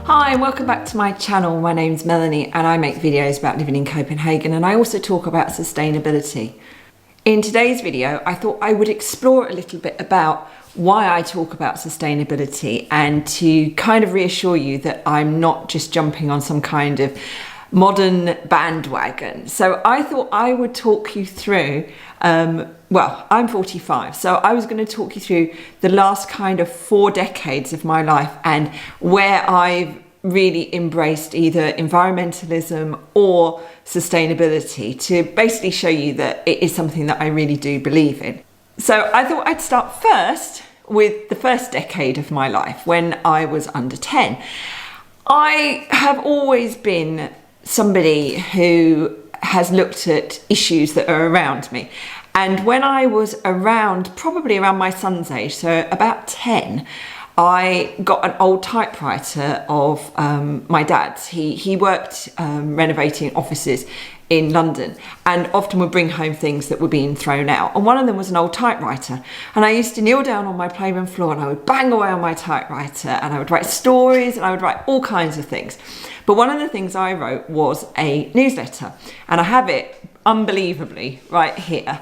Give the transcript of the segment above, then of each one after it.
Hi and welcome back to my channel. My name's Melanie and I make videos about living in Copenhagen, and I also talk about sustainability. In today's video, I thought I would explore a little bit about why I talk about sustainability and to kind of reassure you that I'm not just jumping on some kind of modern bandwagon. So I thought I would talk you through, well, I'm 45, so I was going to talk you through the last kind of 4 decades of my life and where I've really embraced either environmentalism or sustainability to basically show you that it is something that I really do believe in. So I thought I'd start first with the first decade of my life when I was under 10. I have always been somebody who has looked at issues that are around me. And when I was probably around my son's age, so about 10, I got an old typewriter of my dad's. He worked renovating offices in London and often would bring home things that were being thrown out. And one of them was an old typewriter. And I used to kneel down on my playroom floor and I would bang away on my typewriter and I would write stories and I would write all kinds of things. But one of the things I wrote was a newsletter, and I have it unbelievably right here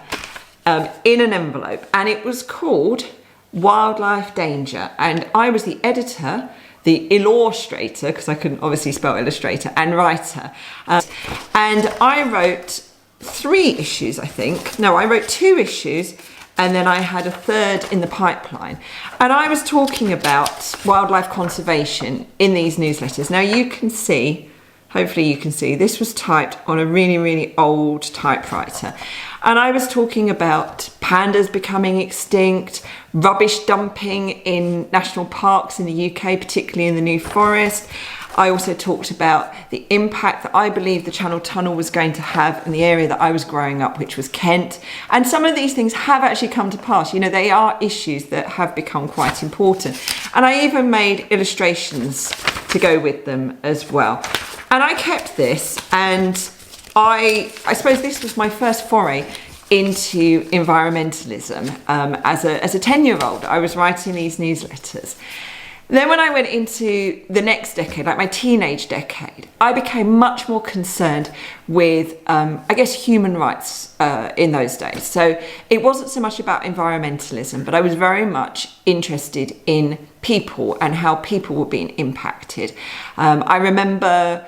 in an envelope, and it was called Wildlife Danger, and I was the editor, the illustrator, because I couldn't obviously spell illustrator, and writer, and I wrote 3 issues, I think. No, I wrote 2 issues, and then I had a 3rd in the pipeline. And I was talking about wildlife conservation in these newsletters. Now you can see, hopefully you can see, this was typed on a really, really old typewriter. And I was talking about pandas becoming extinct, rubbish dumping in national parks in the UK, particularly in the New Forest. I also talked about the impact that I believe the Channel Tunnel was going to have in the area that I was growing up, which was Kent. And some of these things have actually come to pass. You know, they are issues that have become quite important. And I even made illustrations to go with them as well. And I kept this, and I suppose this was my first foray into environmentalism. As a 10-year-old, I was writing these newsletters. Then when I went into the next decade, like my teenage decade, I became much more concerned with, I guess, human rights in those days. So it wasn't so much about environmentalism, but I was very much interested in people and how people were being impacted. I remember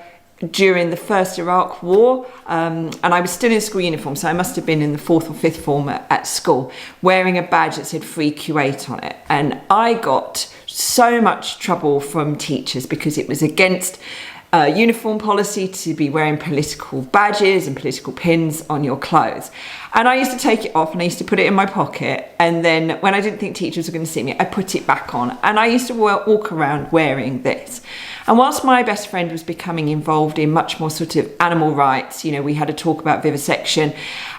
during the first Iraq War, and I was still in school uniform, so I must have been in the 4th or 5th form at school, wearing a badge that said Free Q8 on it. And I got so much trouble from teachers because it was against uniform policy to be wearing political badges and political pins on your clothes. And I used to take it off and I used to put it in my pocket, and then when I didn't think teachers were going to see me, I put it back on, and I used to walk around wearing this. And whilst my best friend was becoming involved in much more sort of animal rights, you know, we had a talk about vivisection,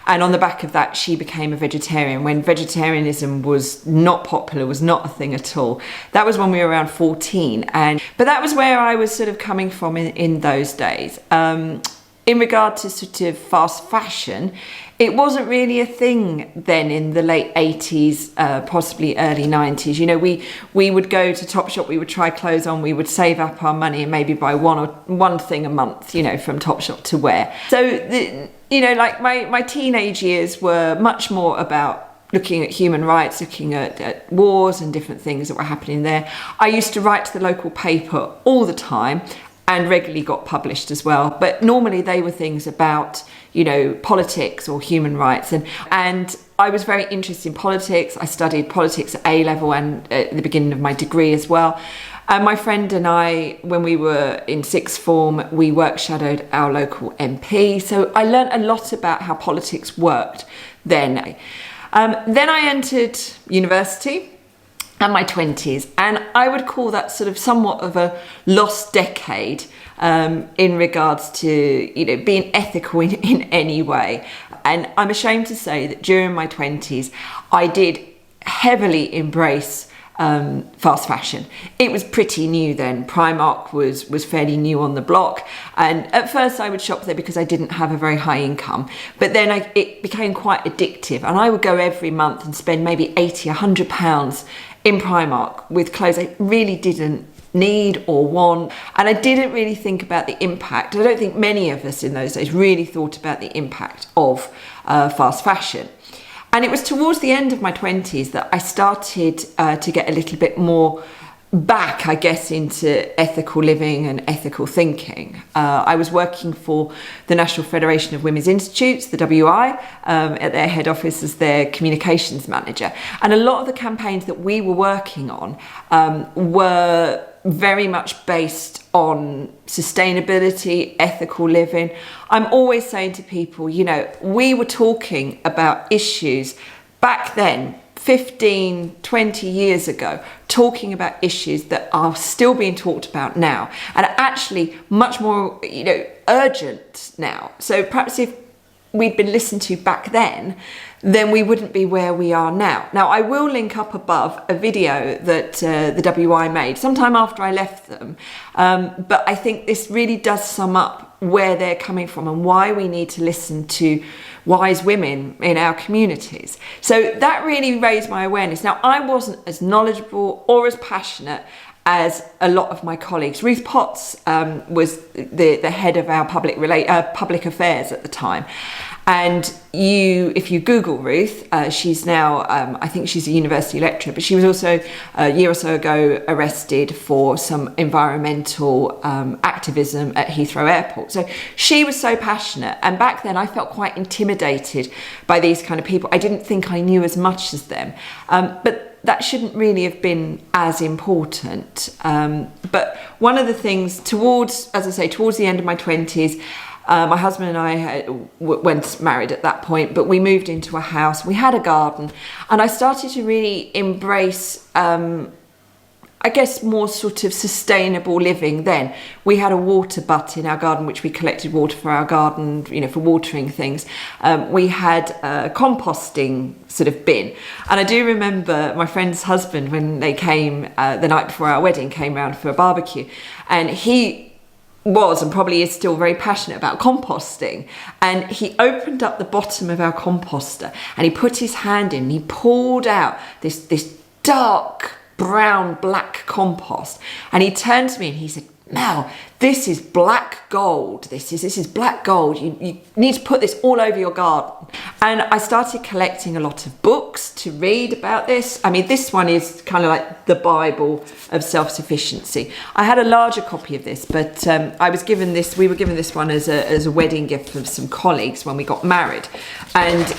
and on the back of that she became a vegetarian when vegetarianism was not popular, was not a thing at all. That was when we were around 14, but that was where I was sort of coming from in those days. In regard to sort of fast fashion, it wasn't really a thing then in the late 80s, possibly early 90s. You know, we would go to Topshop, we would try clothes on, we would save up our money and maybe buy one thing a month, you know, from Topshop to wear. So, you know, like my teenage years were much more about looking at human rights, looking at wars and different things that were happening there. I used to write to the local paper all the time and regularly got published as well. But normally they were things about, you know, politics or human rights. And I was very interested in politics. I studied politics at A-level and at the beginning of my degree as well. And my friend and I, when we were in 6th form, we work shadowed our local MP. So I learned a lot about how politics worked then. Then I entered university and my 20s, and I would call that sort of somewhat of a lost decade in regards to, you know, being ethical in any way. And I'm ashamed to say that during my 20s I did heavily embrace fast fashion. It was pretty new then. Primark was fairly new on the block, and at first I would shop there because I didn't have a very high income, but then it became quite addictive, and I would go every month and spend maybe £80, £100 in Primark with clothes I really didn't need or want. And I didn't really think about the impact. I don't think many of us in those days really thought about the impact of fast fashion. And it was towards the end of my 20s that I started to get a little bit more back, I guess, into ethical living and ethical thinking. I was working for the National Federation of Women's Institutes, the WI, at their head office as their communications manager. And a lot of the campaigns that we were working on were very much based on sustainability, ethical living. I'm always saying to people, you know, we were talking about issues back then, 15, 20 years ago, talking about issues that are still being talked about now and are actually much more, you know, urgent now. So perhaps if we'd been listened to back then we wouldn't be where we are now. Now, I will link up above a video that the WI made sometime after I left them, but I think this really does sum up where they're coming from and why we need to listen to wise women in our communities. So that really raised my awareness. Now, I wasn't as knowledgeable or as passionate as a lot of my colleagues. Ruth Potts was the head of our public affairs at the time. And if you Google Ruth, she's now, I think she's a university lecturer, but she was also a year or so ago arrested for some environmental activism at Heathrow Airport. So she was so passionate. And back then I felt quite intimidated by these kind of people. I didn't think I knew as much as them. But that shouldn't really have been as important. But one of the things towards the end of my 20s, my husband and I weren't married at that point, but we moved into a house. We had a garden, and I started to really embrace, I guess, more sort of sustainable living then. We had a water butt in our garden, which we collected water for our garden, you know, for watering things. We had a composting sort of bin. And I do remember my friend's husband, when they came the night before our wedding, came round for a barbecue, and he was and probably is still very passionate about composting, and he opened up the bottom of our composter and he put his hand in and he pulled out this dark brown black compost, and he turned to me and he said, "Mel, this is black gold. This is black gold. You need to put this all over your garden." And I started collecting a lot of books to read about this. I mean, this one is kind of like the Bible of self-sufficiency. I had a larger copy of this, but we were given this one as a wedding gift from some colleagues when we got married. And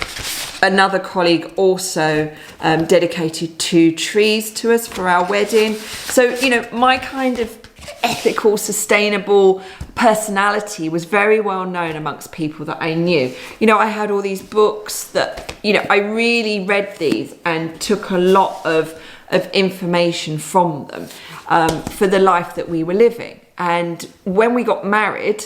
another colleague also dedicated 2 trees to us for our wedding. So, you know, my kind of ethical, sustainable personality was very well known amongst people that I knew. You know, I had all these books that, you know, I really read these and took a lot of information from them for the life that we were living. And when we got married,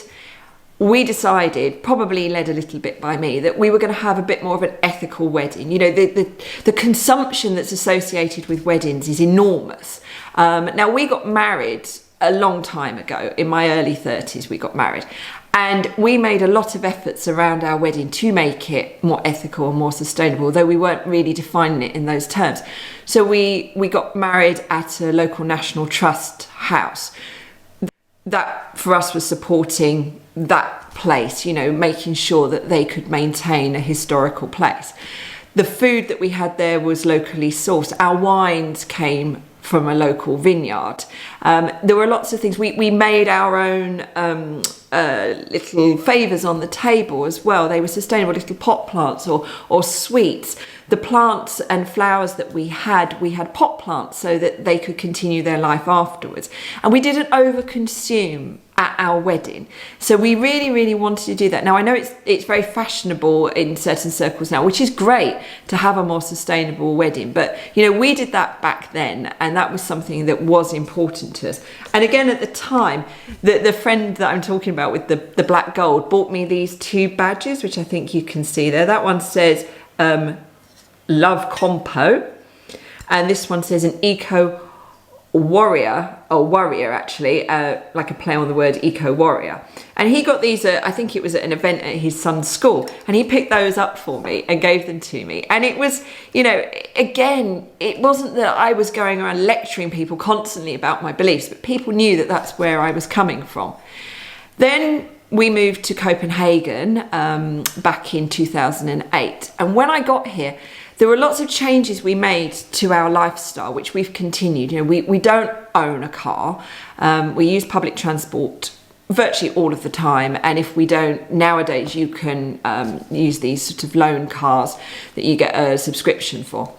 we decided, probably led a little bit by me, that we were going to have a bit more of an ethical wedding. You know, the consumption that's associated with weddings is enormous. Now, we got married a long time ago. In my early 30s we got married, and we made a lot of efforts around our wedding to make it more ethical and more sustainable, although we weren't really defining it in those terms. So we got married at a local National Trust house. That for us was supporting that place, you know, making sure that they could maintain a historical place. The food that we had there was locally sourced. Our wines came from a local vineyard. There were lots of things. We made our own little favours on the table as well. They were sustainable, little pot plants or sweets. The plants and flowers that we had pot plants so that they could continue their life afterwards. And we didn't overconsume at our wedding. So we really, really wanted to do that. Now, I know it's very fashionable in certain circles now, which is great to have a more sustainable wedding. But, you know, we did that back then, and that was something that was important to us. And again, at the time, the friend that I'm talking about with the black gold bought me these 2 badges, which I think you can see there. That one says, Love Compo, and this one says an eco warrior, or warrior actually, like a play on the word eco-warrior. And he got these, I think it was at an event at his son's school, and he picked those up for me and gave them to me. And it was, you know, again, it wasn't that I was going around lecturing people constantly about my beliefs, but people knew that that's where I was coming from. Then we moved to Copenhagen back in 2008. And when I got here, there were lots of changes we made to our lifestyle, which we've continued. You know, we don't own a car. We use public transport virtually all of the time. And if we don't, nowadays you can use these sort of loan cars that you get a subscription for.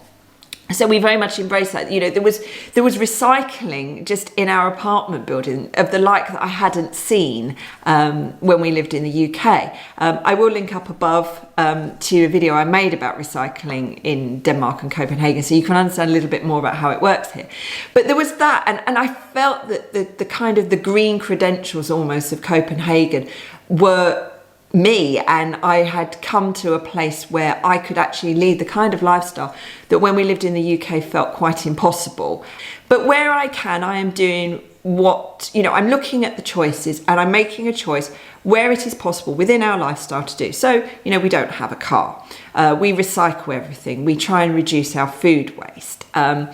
So we very much embraced that. You know, there was recycling just in our apartment building of the like that I hadn't seen when we lived in the UK. I will link up above to a video I made about recycling in Denmark and Copenhagen, so you can understand a little bit more about how it works here. But there was that, and I felt that the kind of the green credentials almost of Copenhagen were me, and I had come to a place where I could actually lead the kind of lifestyle that when we lived in the UK felt quite impossible. But where I can, I am doing what, you know, I'm looking at the choices and I'm making a choice where it is possible within our lifestyle to do. So, you know, we don't have a car. We recycle everything. We try and reduce our food waste. I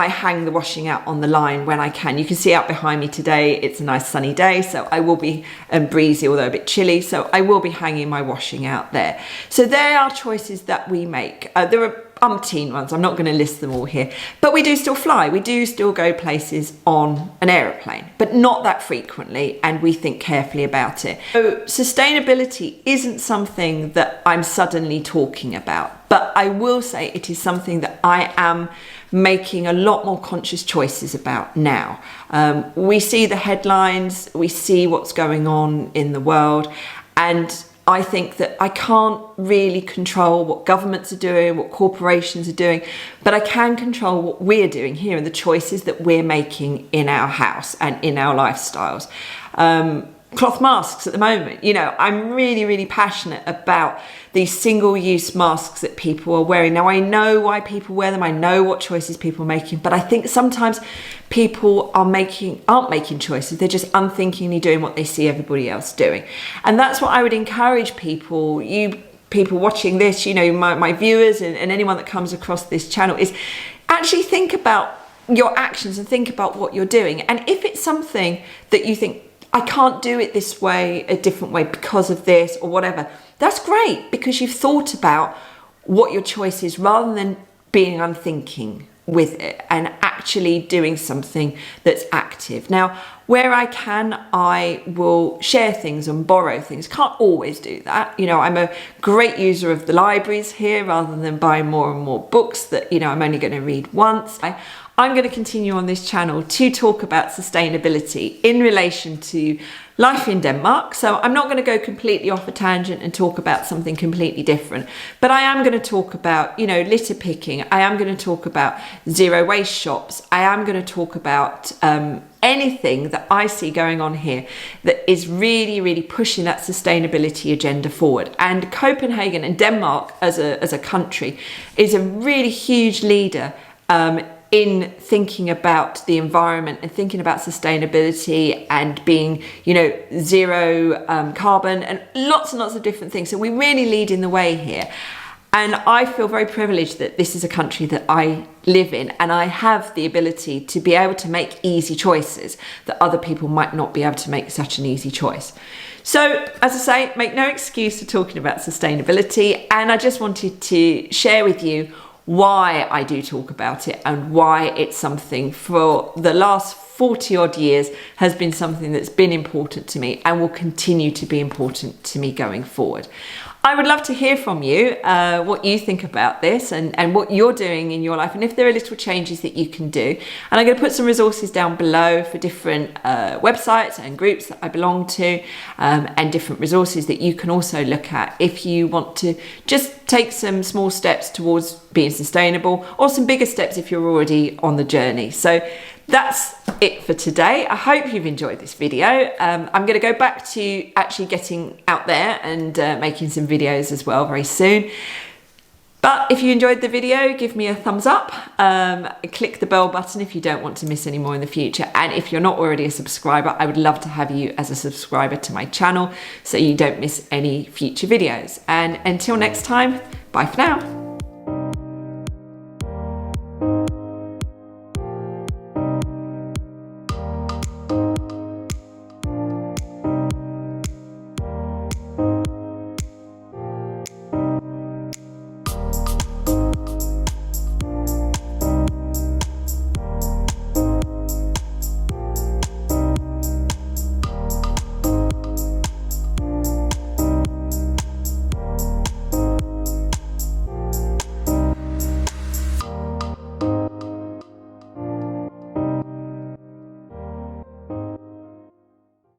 hang the washing out on the line when I can. You can see out behind me today, it's a nice sunny day, so I will be breezy, although a bit chilly, so I will be hanging my washing out there. So there are choices that we make. There are umpteen ones, I'm not going to list them all here, but we do still fly. We do still go places on an aeroplane, but not that frequently, and we think carefully about it. So sustainability isn't something that I'm suddenly talking about, but I will say it is something that I am making a lot more conscious choices about now. We see the headlines, we see what's going on in the world, and I think that I can't really control what governments are doing, what corporations are doing, but I can control what we're doing here and the choices that we're making in our house and in our lifestyles. Cloth masks at the moment, you know, I'm really passionate about these single-use masks that people are wearing. Now, I know why people wear them, I know what choices people are making, but I think sometimes people aren't making choices, they're just unthinkingly doing what they see everybody else doing. And that's what I would encourage people, you people watching this, you know, my viewers and anyone that comes across this channel, is actually think about your actions and think about what you're doing. And if it's something that you think, I can't do it this way, a different way because of this or whatever, that's great, because you've thought about what your choice is rather than being unthinking with it and actually doing something that's active. Now, where I can, I will share things and borrow things. Can't always do that. You know, I'm a great user of the libraries here rather than buying more and more books that, you know, I'm only going to read once. I'm going to continue on this channel to talk about sustainability in relation to life in Denmark. So I'm not going to go completely off a tangent and talk about something completely different, but I am going to talk about, you know, litter picking. I am going to talk about zero waste shops. I am going to talk about anything that I see going on here that is really pushing that sustainability agenda forward. And Copenhagen and Denmark as a country is a really huge leader in thinking about the environment and thinking about sustainability and being, you know, zero carbon and lots of different things. So we really lead in the way here. And I feel very privileged that this is a country that I live in and I have the ability to be able to make easy choices that other people might not be able to make such an easy choice. So, as I say, make no excuse for talking about sustainability, and I just wanted to share with you why I do talk about it and why it's something for the last 40 odd years has been something that's been important to me and will continue to be important to me going forward. I would love to hear from you, what you think about this and what you're doing in your life, and if there are little changes that you can do. And I'm going to put some resources down below for different websites and groups that I belong to, and different resources that you can also look at if you want to just take some small steps towards being sustainable, or some bigger steps if you're already on the journey. So that's it for today. I hope you've enjoyed this video. I'm going to go back to actually getting out there and making some videos as well very soon. But if you enjoyed the video, give me a thumbs up, click the bell button if you don't want to miss any more in the future. And if you're not already a subscriber, I would love to have you as a subscriber to my channel so you don't miss any future videos. And until next time, bye for now.